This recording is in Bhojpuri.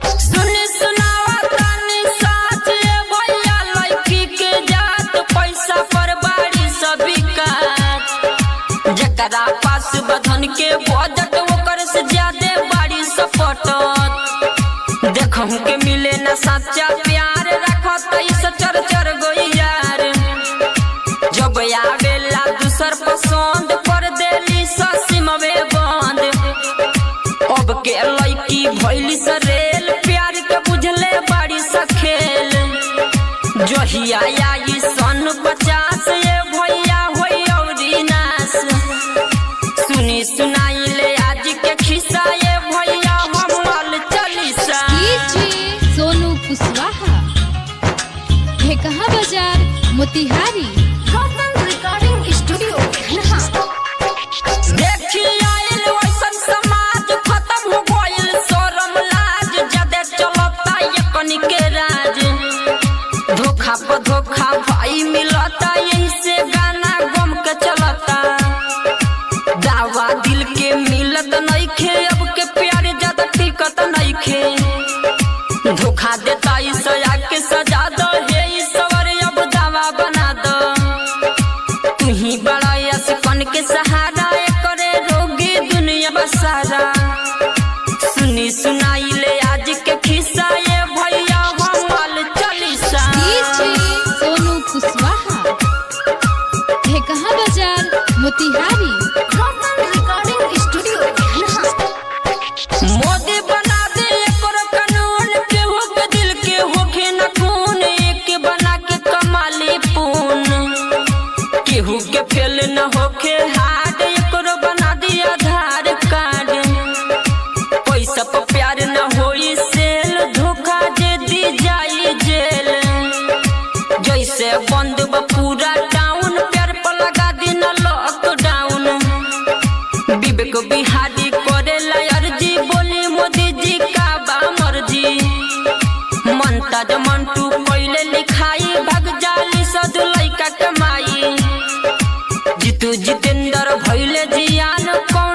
सुनी सुनावा तानी साथ ये भैया लड़की के जात पैसा पर बाड़ी सभी का जकरा पास बधन के बजट ओकर से ज्यादा बाड़ी सपटत देखहु के मिले ना सच्चा प्यार रखत इस चर चर गई यार जब आवेला दूसर पसंद कर देली ससीमवे बंद अब के लड़की भइली सरेल प्यार के बुझले बाड़ी सखेल जहिया आई सन 50 ये भैया होई औरी नास सुनी सुनाई ले आज के खिस्सा ये भैया हमल चलीसा सोनू कुशवाहा ढेकहा बाजार मोतिहारी रिकॉर्डिंग स्टूडियो देखी आइल वैसन समाज खत्म हो गइल शरम लाज जदे चलता एकनी के राज धोखा पर धोखा भाई मिलता यही से गाना गम के चलता दावा दिल के मिलत नइखे अब के प्यार ज्यादा टिकत नइखे धोखा देता सया के सजा दो हे ईश्वर अब दावा बना दो तू ही बड़ा यशकन के सहारा करे रोगी दुनिया बसारा सुनी सुनाई ले आज के खिस्सा ये भैया हमल चलीसा सोनू कुशवाहा ढेकहा बाजार मोतिहारी रिकॉर्डिंग स्टूडियो मोदी बना दे एकर कानून केहू के दिल के होखे न खून एक बना के कमाली पून केहू के फेल न होखे हार्ड एकर बना दी आधार कार्ड पैसा पर प्यार न होई सेल धोखा दे दी जाई जेल जैसे बंद बा पूरा टाउन प्यार पर लगा दी न लॉकडाउन विवेक बिहारी करेला अर्जी बोली मोदी जी का बा मर्जी मनताज मंटू पहले लिखाई भग जाली सद लइका कमाई जीतू जितेंद्र भइले जियान कौन